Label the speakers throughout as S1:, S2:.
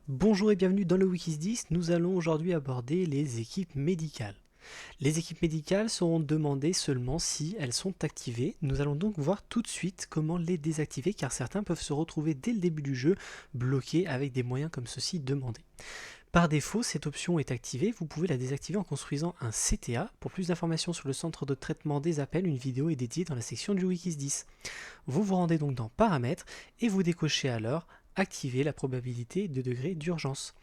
S1: Bonjour et bienvenue dans le Wikis 10, nous allons aujourd'hui aborder les équipes médicales. Les équipes médicales seront demandées seulement si elles sont activées. Nous allons donc voir tout de suite comment les désactiver car certains peuvent se retrouver dès le début du jeu bloqués avec des moyens comme ceci demandés. Par défaut, cette option est activée, vous pouvez la désactiver en construisant un CTA. Pour plus d'informations sur le centre de traitement des appels, une vidéo est dédiée dans la section du Wikis 10. Vous vous rendez donc dans Paramètres et vous décochez alors Activer la probabilité de degré d'urgence.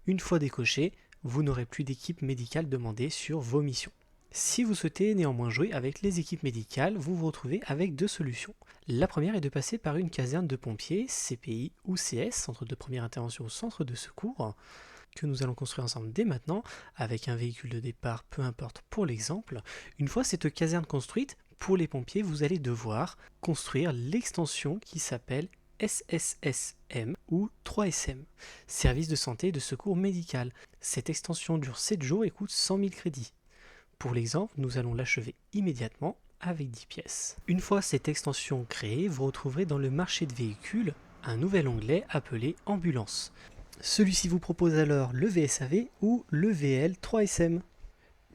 S1: Une fois décoché, vous n'aurez plus d'équipe médicale demandée sur vos missions. Si vous souhaitez néanmoins jouer avec les équipes médicales, vous vous retrouvez avec deux solutions. La première est de passer par une caserne de pompiers, CPI ou CS, centre de première intervention ou centre de secours, que nous allons construire ensemble dès maintenant, avec un véhicule de départ, peu importe pour l'exemple. Une fois cette caserne construite, pour les pompiers, vous allez devoir construire l'extension qui s'appelle SSSM ou 3SM, Service de santé et de secours médical. Cette extension dure 7 jours et coûte 100 000 crédits. Pour l'exemple, nous allons l'achever immédiatement avec 10 pièces. Une fois cette extension créée, vous retrouverez dans le marché de véhicules un nouvel onglet appelé Ambulance. Celui-ci vous propose alors le VSAV ou le VL3SM.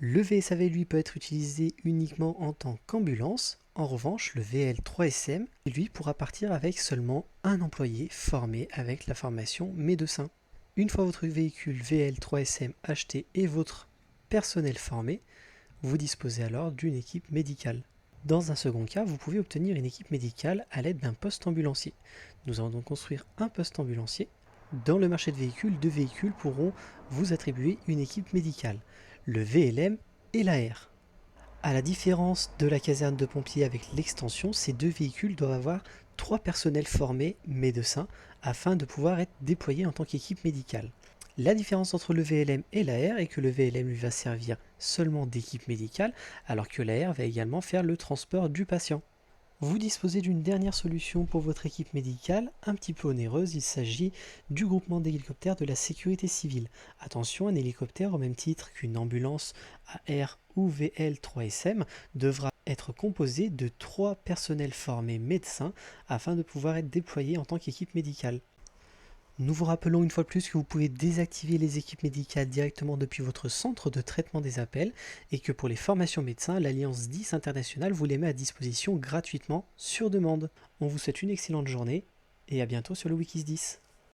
S1: Le VSAV lui peut être utilisé uniquement en tant qu'ambulance. En revanche, le VL3SM lui pourra partir avec seulement un employé formé avec la formation médecin. Une fois votre véhicule VL3SM acheté et votre personnel formé, vous disposez alors d'une équipe médicale. Dans un second cas, vous pouvez obtenir une équipe médicale à l'aide d'un poste ambulancier. Nous allons donc construire un poste ambulancier. Dans le marché de véhicules, deux véhicules pourront vous attribuer une équipe médicale, le VLM et l'AR. À la différence de la caserne de pompiers avec l'extension, ces deux véhicules doivent avoir 3 personnels formés médecins afin de pouvoir être déployés en tant qu'équipe médicale. La différence entre le VLM et l'AR est que le VLM lui va servir seulement d'équipe médicale alors que l'AR va également faire le transport du patient. Vous disposez d'une dernière solution pour votre équipe médicale, un petit peu onéreuse, il s'agit du groupement d'hélicoptères de la sécurité civile. Attention, un hélicoptère, au même titre qu'une ambulance AR ou VL3SM, devra être composé de 3 personnels formés médecins afin de pouvoir être déployés en tant qu'équipe médicale. Nous vous rappelons une fois de plus que vous pouvez désactiver les équipes médicales directement depuis votre centre de traitement des appels et que pour les formations médecins, l'Alliance 10 internationale vous les met à disposition gratuitement sur demande. On vous souhaite une excellente journée et à bientôt sur le Wikis 10.